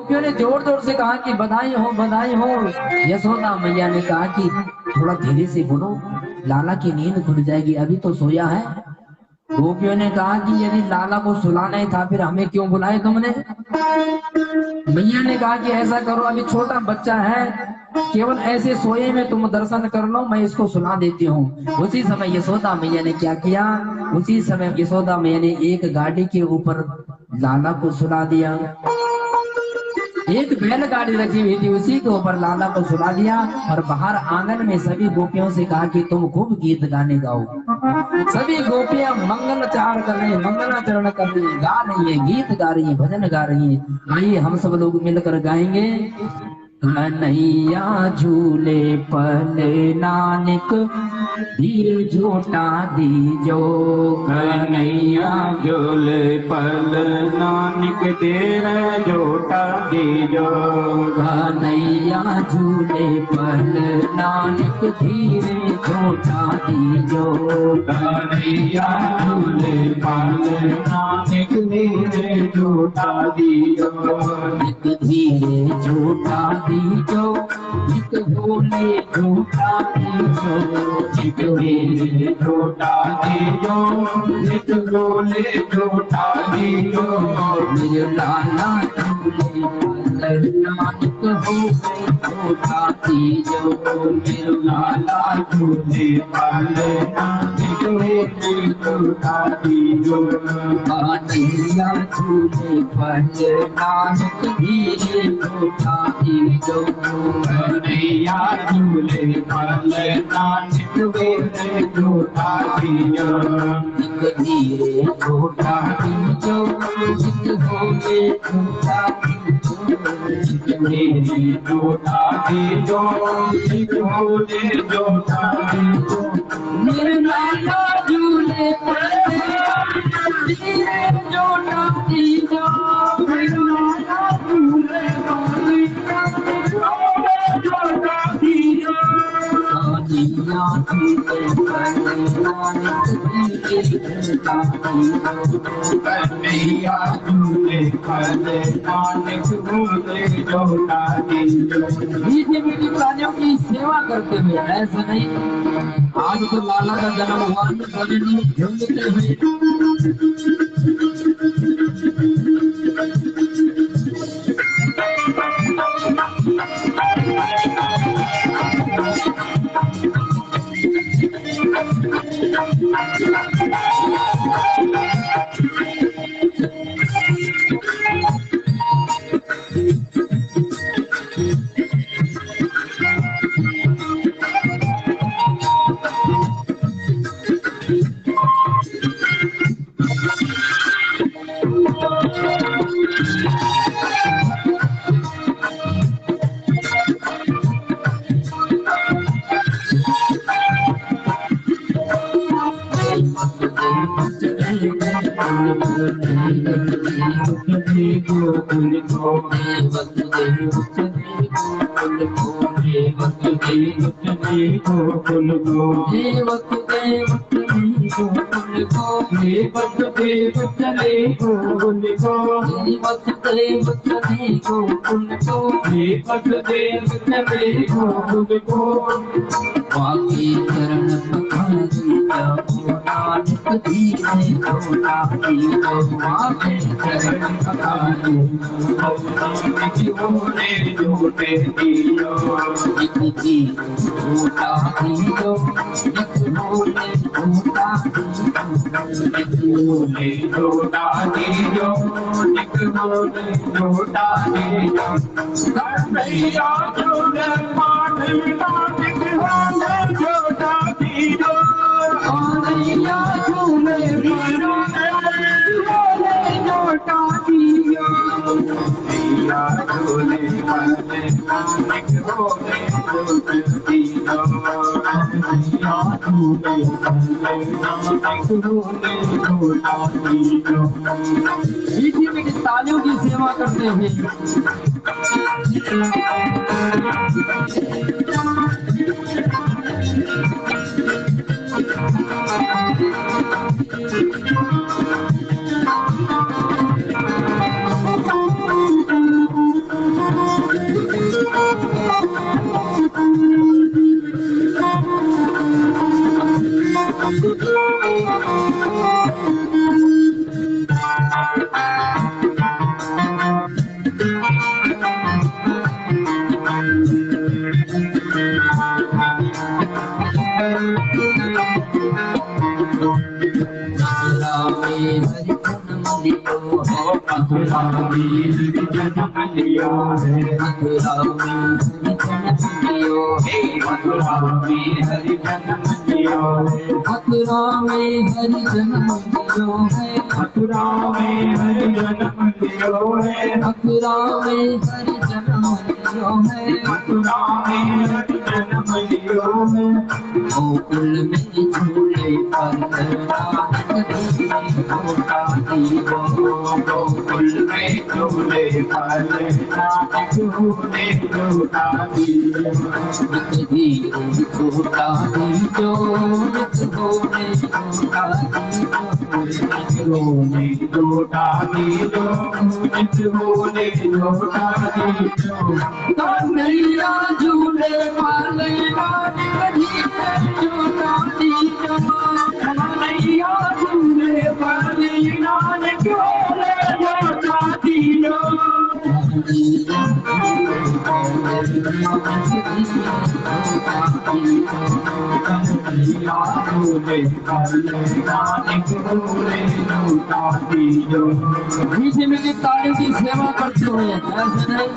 गोपियों ने जोर जोर से कहा कि बधाई हो बधाई हो। यशोदा मैया ने कहा कि थोड़ा धीरे से बोलो, लाला की नींद खुल जाएगी, अभी तो सोया है। गोपियों ने कहा कि यदि लाला को सुलाना ही था फिर हमें क्यों बुलाए तुमने। मैया ने कहा कि ऐसा करो, अभी छोटा बच्चा है, केवल ऐसे सोए में तुम दर्शन कर लो, मैं इसको सुला देती हूँ। उसी समय यशोदा मैया ने क्या किया, उसी समय यशोदा मैया ने एक गाड़ी के ऊपर लाला को सुला दिया। एक बैलगाड़ी रखी हुई थी, उसी के ऊपर लाला को सुला दिया और बाहर आंगन में सभी गोपियों से कहा कि तुम खूब गीत गाने गाओ। सभी गोपियां मंगलाचार कर रही है, मंगलाचरण कर रही है, गा रही है, गीत गा रही है, भजन गा रही है। आइए हम सब लोग मिलकर गाएंगे। कन्हैया झूले पल नानक धीरे झूटा दीजो। कन्हैया झूले पल नानक धीरे झूटा दीजो। कन्हैया झूले पल नानक धीरे झूटा दीजो। कन्हैया झूले पल नानक धीरे झूटा दीजो। एक धीरे झूटा दीजो, एक भोले झूटा दीजो। एक धीरे झूटा दीजो, एक भोले झूटा दीजो। मेरे लाला झूले पल नानक हो झूटा दीजो। मेरे लाला झूले पल नानक झूटा दीजो। कन्हैया झूले पल नानक धीरे झूटा दीजो। कन्हैया झूले पल नानक धीरे झूटा दीजो। एक धीरे झूटा दीजो, एक भोले झूटा दीजो। धीरे झूटा दीजो, एक भोले झूटा दीजो। मेरे लाला झूले पल धीरे झूटा दीजो। मेरे लाला झूले पल झूटा दीजो। कन्हैया झूले पल नानक धीरे झूटा दीजो। कन्हैया झूले पल नानक धीरे झूटा दीजो। मीठी मीठी प्राणियों की सेवा करते हुए, ऐसा नहीं आज तो लाला का जन्म हुआ, सभी लोग झूमते हुए। बाकी चरण पखारी नानक धीरे झूटा दीजो। बाकी चरण पखारी झूठे दीजो। एक धीरे झूटा दीजो, एक भोले झूटा दीजो। एक भोले झूठा दीजो, एक भोले झूठा दीजो। कन्हैया झूले पल नानक भोले झूठा दीजो। कन्हैया झूले पल भोले झूठा दीजो। कन्हैया झूले पल नानक भोले झूठा दीजो। कन्हैया झूले पल नानक भोले झूठा दीजो। मीठी मीठी तालियों की सेवा करते हुए। मथुरा में हरि जन्म लियो है, मथुरा में हरि जन्म लियो है, मथुरा में हरि जन्म लियो है, मथुरा में हरि जन्म लियो है, मथुरा में हरि जन्म लियो है, मथुरा में हरि जन्म लियो है, मथुरा में हरि जन्म लियो है, गोकुल में झूले पर नानक झूला दीवो, गोकुल में झूले पर नानक झूले झूला दीवो, धीरे झूला दीजो, झूले झूला दीजो, झूले झूला दीजो, झूले झूला दीजो, कन्हैया झूले वाले नानक धीरे झूला दीजो, कन्हैया झूले वाले नानक झूले झूला दीजो, कन्हैया झूले वाले नानक झूले झूला दीजो। मीठी मीठी तालियों की सेवा करते हुए ऐसे नहीं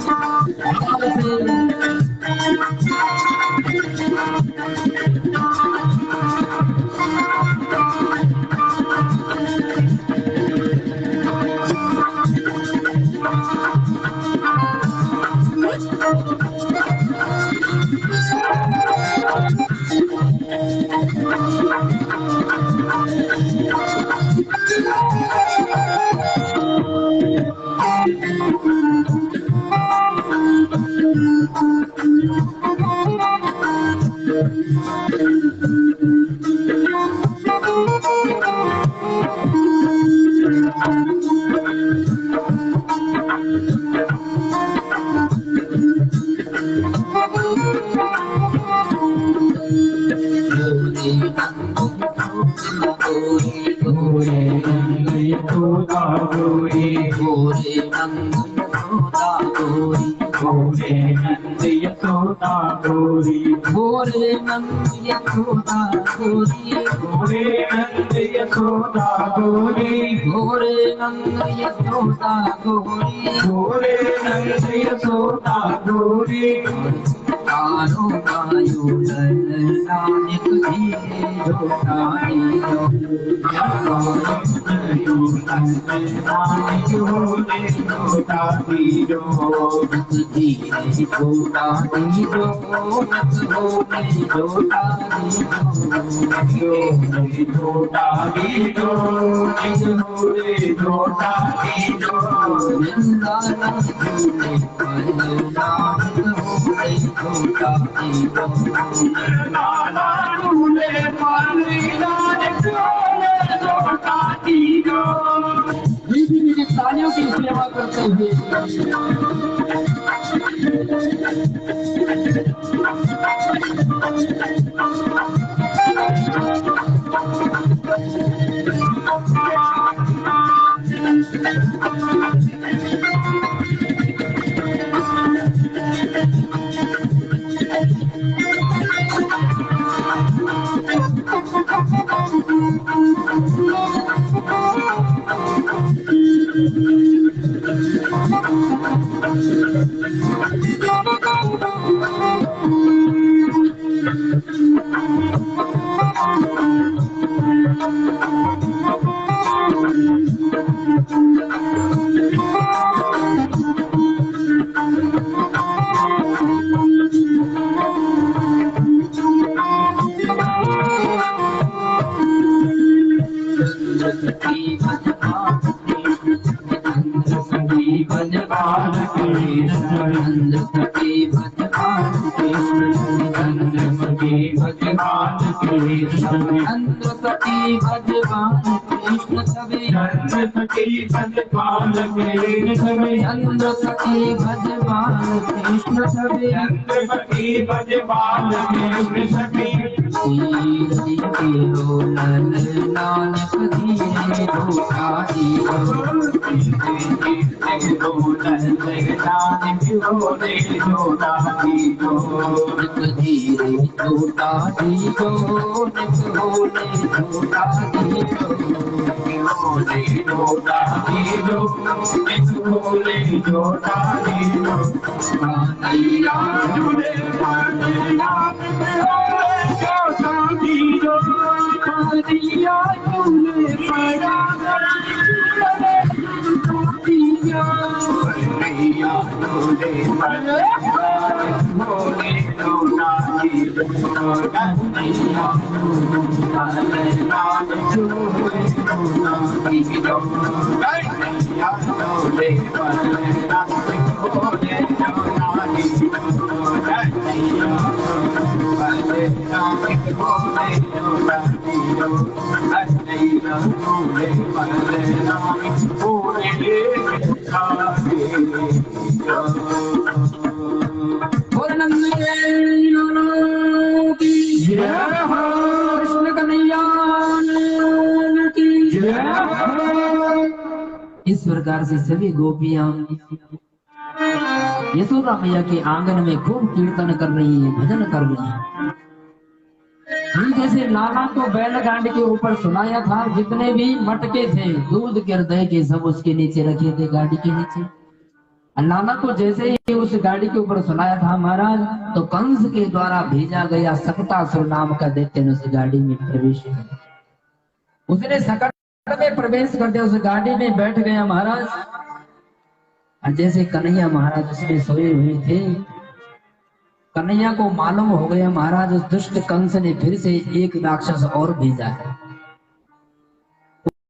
तालियों की सेवा करते हुए धीरे रो लाल धीरे रोटा दियो धीरे रोटा दियो कृष्ण कन्हैया की इस प्रकार से सभी गोपियां यशोदा मैया के आंगन में खूब कीर्तन कर रही है, भजन कर रही है। हम जैसे लाला को बैलगाड़ी के ऊपर सुनाया था, जितने भी मटके थे दूध के दही के सब उसके नीचे रखे थे, गाड़ी के नीचे। लाला को जैसे ही उस गाड़ी के ऊपर सुनाया था महाराज, तो कंस के द्वारा भेजा गया सकटासुर नाम का दैत्य ने उस गाड़ी में प्रवेश किया। उसने सकट में प्रवेश करते उस गाड़ी में बैठ गया महाराज। और जैसे कन्हैया महाराज उसमें सोए हुए थे, कन्हैया को मालूम हो गया महाराज उस दुष्ट कंस ने फिर से एक राक्षस और भेजा है।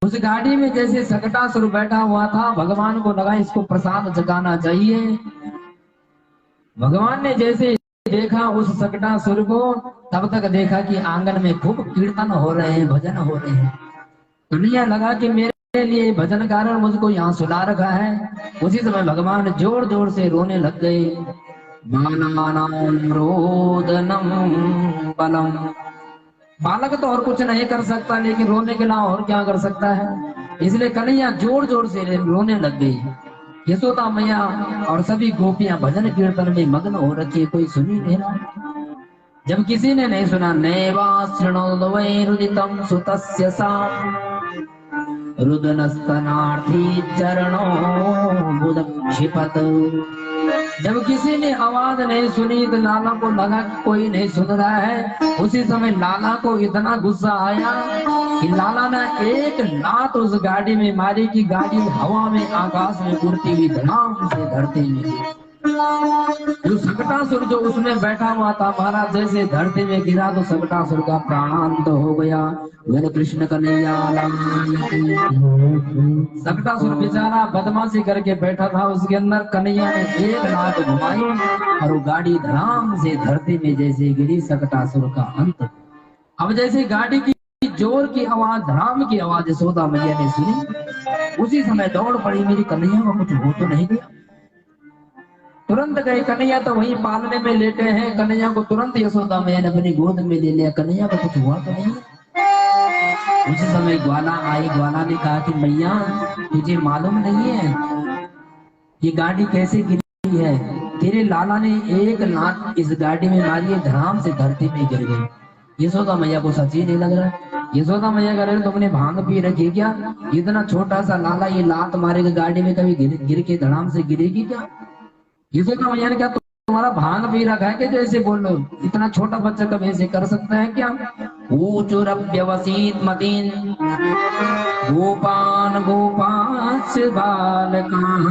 उस गाड़ी में जैसे सकटासुर बैठा हुआ था, भगवान को लगा इसको प्रसाद जगाना चाहिए। भगवान ने जैसे देखा उस सकटासुर को, तब तक देखा कि आंगन में खूब कीर्तन हो रहे हैं, भजन हो रहे हैं। कन्हैया लगा कि मेरे लिए भजन कारण मुझको यहाँ सुला रखा है। उसी समय भगवान जोर जोर से रोने लग गए। बालानां रोदनम बलम, बालक तो और कुछ नहीं कर सकता, लेकिन रोने के अलावा और क्या कर सकता है। इसलिए कन्हैया जोर जोर से रोने लग गई। यशोदा मैया और सभी गोपियां भजन कीर्तन में मग्न हो रखी, कोई सुन ही नहीं रहा। जब किसी ने नहीं सुना, नैवा शृणोद वै रुदितं सुतस्य साम रुदनस्तनार्थी चरणों बुदक्षिपत। जब किसी ने आवाज नहीं सुनी तो लाला को लगा कि कोई नहीं सुन रहा है। उसी समय लाला को इतना गुस्सा आया कि लाला ने एक लात उस गाड़ी में मारी कि गाड़ी हवा में आकाश में उड़ती हुई धड़ाम से धरती में गिरी। जो सकटासुर जो उसमें बैठा हुआ था महाराज, जैसे धरती में गिरा तो सकटासुर का प्राणांत हो गया। मेरे कृष्ण कन्हैया सकटासुर बेचारा बदमाशी करके बैठा था, उसके अंदर कन्हैया ने एक लात घुमाई और वो गाड़ी धड़ाम से धरती में जैसे गिरी, सकटासुर का अंत। अब जैसे गाड़ी की जोर की आवाज, धड़ाम की आवाज यशोदा मैया ने सुनी, उसी समय दौड़ पड़ी, मेरी कन्हैया को कुछ हो तो नहीं गया। तुरंत गए, कन्हैया तो वहीं पालने में लेटे हैं। कन्हैया को तुरंत यशोदा मैया ने अपनी गोद में ले लिया। कन्हैया को कुछ हुआ तो नहीं। उसी समय ग्वाला आई। ग्वाला ने कहा कि मैया तुझे मालूम नहीं है ये गाड़ी कैसे गिरी है? तेरे लाला ने एक लात इस गाड़ी में मारी है, धड़ाम से धरती में गिर गई। यशोदा मैया को सच्ची नहीं लग रहा। यशोदा मैया कह रहे तुमने भांग पी रखी क्या? इतना छोटा सा लाला ये लात मारेगा गाड़ी में, कभी गिर के धड़ाम से गिरेगी क्या? यशोदा मैया ने क्या तुम्हारा भांग पी रखा है कि जैसे बोल लो, इतना छोटा बच्चा कभी ऐसे कर सकता है क्या? ऊचुरव्यवसीत मतीन गोपान गोपांश बालकाः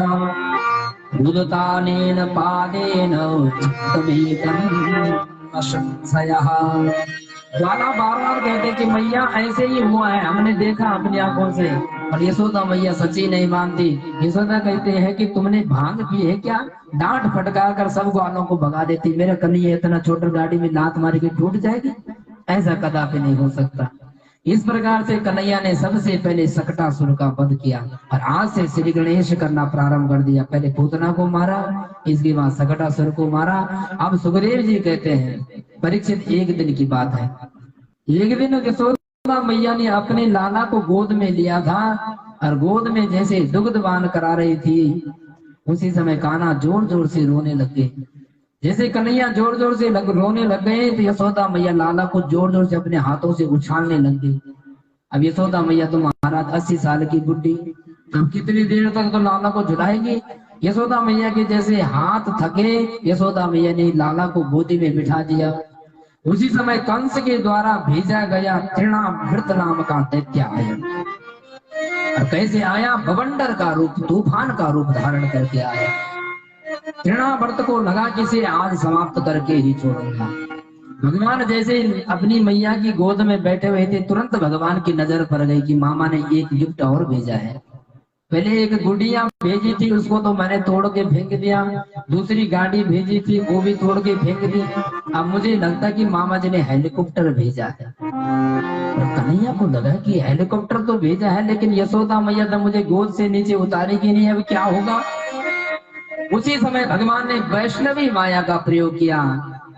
रुदतानेन पादेन चित्तवेदं अशंसयः। ग्वाला बार बार कहते कि मैया ऐसे ही हुआ है, हमने देखा अपनी आंखों से। और यशोदा मैया सच्ची नहीं मानती। यशोदा कहते हैं कि तुमने भांग पी है क्या? डांट फटकार कर सब ग्वालों को भगा देती। मेरा कन्हैया इतना छोटा गाड़ी में लात मार के टूट जाएगी, ऐसा कदापि नहीं हो सकता। इस प्रकार से कन्हैया ने सबसे पहले सकटासुर का वध किया और आज से श्री गणेश करना प्रारंभ कर दिया। पहले पूतना को मारा, इसके बाद सकटासुर को मारा। अब सुखदेव जी कहते हैं, परीक्षित एक दिन की बात है, एक दिन यशोदा मैया ने अपने लाला को गोद में लिया था और गोद में जैसे दुग्धपान करा रही थी, उसी समय कान्हा जोर जोर से रोने लग गए। जैसे कन्हैया जोर जोर से रोने लग गए तो यशोदा मैया लाला को जोर जोर से अपने हाथों से उछालने लग गई। अब यशोदा मैया तो महाराज 80 साल की बुढ़ी, अब कितनी देर तक तो लाला को झुलाएगी। यशोदा मैया के जैसे हाथ थके, यशोदा मैया ने लाला को गोदी में बिठा दिया। उसी समय कंस के द्वारा भेजा गया तृणावर्त नाम का दैत्य आया। और कैसे आया? बवंडर का रूप, तूफान का रूप धारण करके आया। तृणावर्त को लगा कि इसे आज समाप्त करके ही छोड़ूंगा। भगवान जैसे अपनी मैया की गोद में बैठे हुए थे, तुरंत भगवान की नजर पड़ गई कि मामा ने एक गिफ्ट और भेजा है। पहले एक गुड़िया भेजी थी, उसको तो मैंने तोड़ के फेंक दिया। दूसरी गाड़ी भेजी थी, वो भी तोड़ के फेंक दी। अब मुझे लगता कि मामा जी ने हेलीकॉप्टर भेजा है। और कन्हैया को लगा कि हेलीकॉप्टर तो भेजा है, लेकिन यशोदा मैया तो मुझे गोद से नीचे उतारेगी नहीं, अब क्या होगा। उसी समय भगवान ने वैष्णवी माया का प्रयोग किया।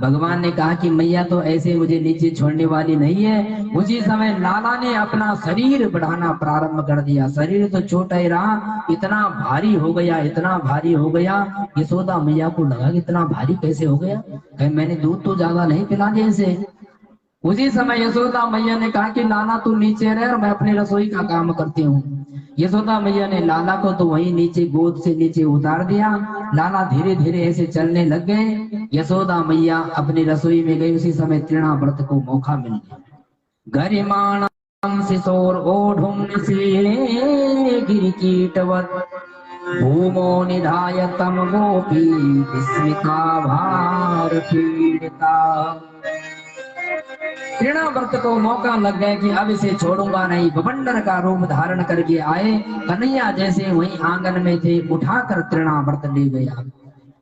भगवान ने कहा कि मैया तो ऐसे मुझे नीचे छोड़ने वाली नहीं है। उसी समय लाला ने अपना शरीर बढ़ाना प्रारंभ कर दिया। शरीर तो छोटा ही रहा, इतना भारी हो गया, इतना भारी हो गया। यशोदा मैया को लगा कि इतना भारी कैसे हो गया, कहीं मैंने दूध तो ज्यादा नहीं पिला दिया इसे। उसी समय यशोदा मैया ने कहा कि लाला तू नीचे रह और मैं अपनी रसोई का काम करती हूँ। यशोदा मैया ने लाला को तो वही नीचे गोद से नीचे उतार दिया। लाला धीरे धीरे ऐसे चलने लग गए। यशोदा मैया अपनी रसोई में गई। उसी समय तृणावर्त को मौका मिल गया। गरिमाणं शिशोर ओढ़ुं से गिरिकीटवत् भूमो निधाय तम गोपी विस्मिता भार पीड़िता। तृणावर्त को मौका लग गया कि अब इसे छोड़ूंगा नहीं। बवंडर का रूप धारण करके आए। कन्हैया जैसे वहीं आंगन में थे, उठाकर तृणावर्त ले गया।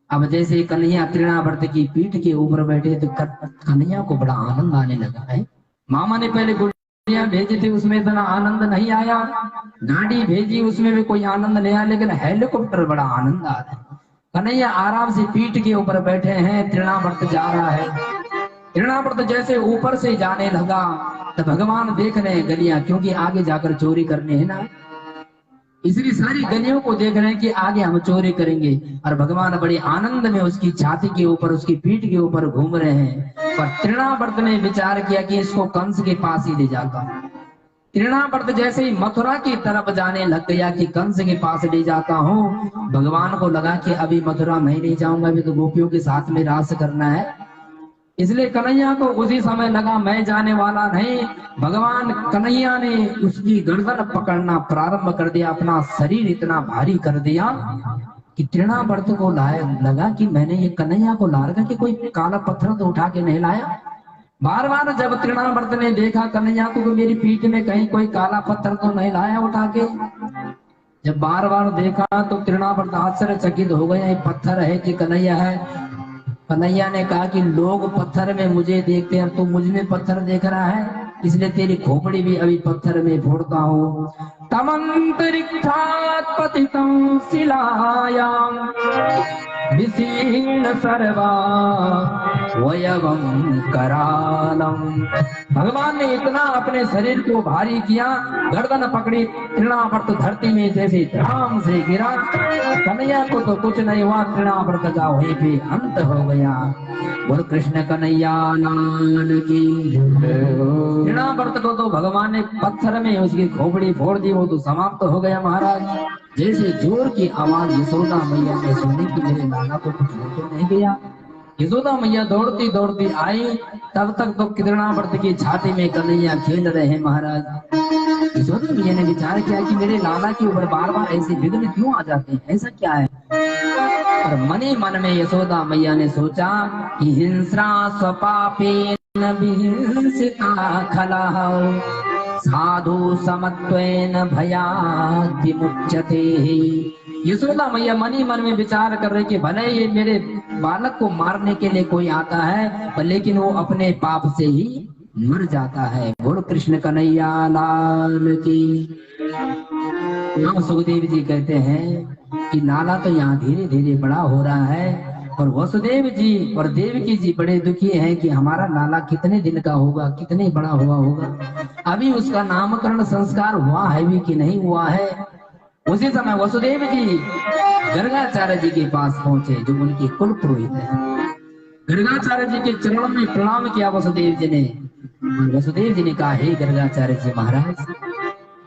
अब जैसे कन्हैया तृणावर्त की पीठ के ऊपर बैठे तो कन्हैया को बड़ा आनंद आने लगा है। मामा ने पहले गुड़िया भेजी थी, उसमें इतना आनंद नहीं आया। गाड़ी भेजी, उसमें भी कोई आनंद नहीं आया, लेकिन हेलीकॉप्टर बड़ा आनंद आ रहा है। कन्हैया आराम से पीठ के ऊपर बैठे हैं, तृणावर्त जा रहा है। तृणावर्त जैसे ऊपर से जाने लगा तो भगवान देख रहे हैं गलियां, क्योंकि आगे जाकर चोरी करने है ना, इसलिए सारी गलियों को देख रहे हैं कि आगे हम चोरी करेंगे। और भगवान बड़े आनंद में उसकी छाती के ऊपर, उसकी पीठ के ऊपर घूम रहे हैं। पर तृणावर्त ने विचार किया कि इसको कंस के पास ही ले जाता। तृणावर्त जैसे ही मथुरा की तरफ जाने लग गया कि कंस के पास ले जाता हूँ। भगवान को लगा कि अभी मथुरा मैं नहीं जाऊंगा, अभी तो गोपियों के साथ में रास करना है। इसलिए कन्हैया को उसी समय लगा मैं जाने वाला नहीं। भगवान कन्हैया ने उसकी गर्दन पकड़ना प्रारंभ कर दिया। अपना शरीर इतना भारी कर दिया कि तृणावर्त को लगा कि मैंने ये कन्हैया को ला रखा कि कोई काला पत्थर तो उठा के नहीं लाया। बार बार जब तृणावर्त ने देखा कन्हैया को कि मेरी पीठ में कहीं कोई काला पत्थर तो नहीं लाया उठा के, जब बार बार देखा तो तृणावर्त आश्चर्यचकित हो गया, ये पत्थर है कि कन्हैया है। कन्हैया ने कहा कि लोग पत्थर में मुझे देखते हैं, तू मुझ में पत्थर देख रहा है, इसलिए तेरी खोपड़ी भी अभी पत्थर में फोड़ता हूँ। तमंतरिक्षात् पतितं शिलायां विशीर्ण सर्वा वयवं करालम। भगवान ने इतना अपने शरीर को भारी किया, गर्दन पकड़ी, तृणावर्त धरती में जैसे धाम से गिरा। कन्हैया को तो कुछ नहीं हुआ, तृणावर्त का वहीं पे अंत हो गया। बोल कृष्ण कन्हैया लाल की। तृणावर्त को तो भगवान ने पत्थर में उसकी खोपड़ी फोड़ दी, वो तो समाप्त हो गया महाराज। जैसे जोर की आवाज यशोदा मैया ने सुनी कि मेरे लाला को कुछ हो तो नहीं गया। यशोदा मैया दौड़ती दौड़ती आई, तब तक तो तृणावर्त की छाती में कन्हैया खेल रहे हैं महाराज। यशोदा मैया ने विचार किया कि मेरे लाला के ऊपर बार बार ऐसे विघ्न क्यों आ जाते हैं, ऐसा क्या है। और मने मन में यशोदा मैया ने सोचा कि हिंस्रा स्वपापेन विहिंसिता खलाः साधु समत्वेन भयाद् मुच्यते। यशोदा मैया मनी मन में विचार कर रहे कि भले ये मेरे बालक को मारने के लिए कोई आता है, पर लेकिन वो अपने पाप से ही मर जाता है। बोलो कृष्ण कन्हैया लाल की। यहाँ सुखदेव जी कहते हैं कि लाला तो यहाँ धीरे धीरे बड़ा हो रहा है और वसुदेव जी और देवकी जी बड़े दुखी हैं कि हमारा लाला कितने दिन का होगा, कितने बड़ा हुआ होगा, अभी उसका नामकरण संस्कार हुआ है भी कि नहीं हुआ है। उसी समय वसुदेव जी गर्गाचार्य जी के पास पहुंचे, जो उनके कुल पुरोहित हैं। गर्गाचार्य जी के चरणों में प्रणाम किया वसुदेव जी ने। वसुदेव जी ने कहा, हे गर्गाचार्य जी महाराज,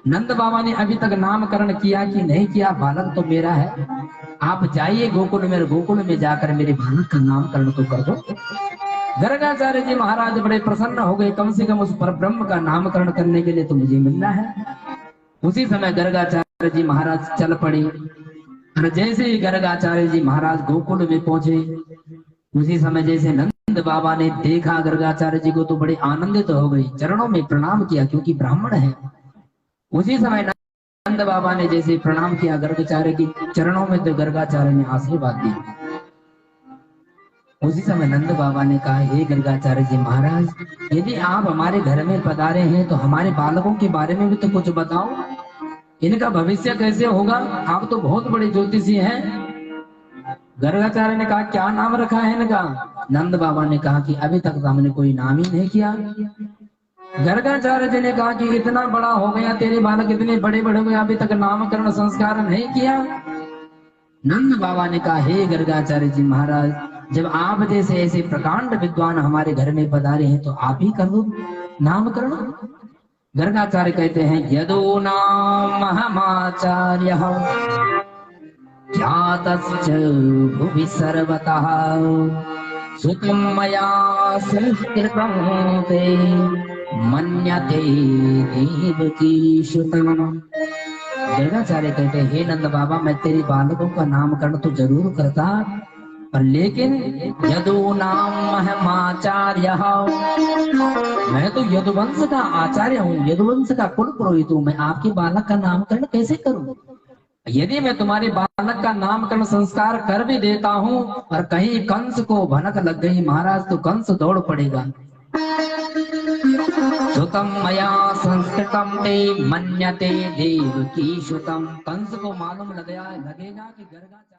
नंद बाबा ने अभी तक नामकरण किया कि नहीं किया, बालक तो मेरा है, आप जाइए गोकुल में, गोकुल में जाकर मेरे बालक का नामकरण तो कर दो। गर्गाचार्य जी महाराज बड़े प्रसन्न हो गए, कम से कम उस पर ब्रह्म का नामकरण करने के लिए तो मुझे मिलना है। उसी समय गर्गाचार्य जी महाराज चल पड़े, और जैसे ही गर्गाचार्य जी महाराज गोकुल में पहुंचे, उसी समय जैसे नंद बाबा ने देखा गर्गाचार्य जी को तो बड़े आनंदित हो गई, चरणों में प्रणाम किया क्योंकि ब्राह्मण है। उसी समय नंद बाबा ने जैसे प्रणाम किया गर्गाचार्य की चरणों में, तो गर्गाचार्य ने आशीर्वाद दिया। उसी समय नंद बाबा ने कहा, हे गर्गाचार्य जी महाराज, यदि आप हमारे घर में पधारे हैं तो हमारे बालकों के बारे में भी तो कुछ बताओ, इनका भविष्य कैसे होगा, आप तो बहुत बड़े ज्योतिषी हैं। गर्गाचार्य ने कहा, क्या नाम रखा है इनका? नंद बाबा ने कहा कि अभी तक तो हमने कोई नाम ही नहीं किया। गर्गाचार्य जी ने कहा कि इतना बड़ा हो गया, तेरे बालक इतने बड़े बड़े हो गए, अभी तक नामकरण संस्कार नहीं किया। नंद बाबा ने कहा, हे गर्गाचार्य जी महाराज, जब आप जैसे ऐसे प्रकांड विद्वान हमारे घर में पधारे हैं तो आप ही कर दो नामकरण। गर्गाचार्य कहते हैं, यदो नाम महमाचार्य ख्यातश्च भुवि सर्वतः सुतं मया संस्कृतं ते मन्यते देवकीसुतं। गर्गाचार्य कहते हैं, हे नंद बाबा, मैं तेरे बालकों का नामकरण तो जरूर करता, पर लेकिन यदु नाम महमाचार्य, मैं तो यदुवंश का आचार्य हूँ, यदुवंश का कुल पुरोहित हूँ, मैं आपके बालक का नामकरण कैसे करूँ? यदि मैं तुम्हारे बालक का नामकरण संस्कार कर भी देता हूँ और कहीं कंस को भनक लग गई महाराज, तो कंस दौड़ पड़ेगा। सुतम मया संस्कृतम ते मन्यते देवकीसुतं, कंस को मालूम लगेगा कि गर्गाचार्य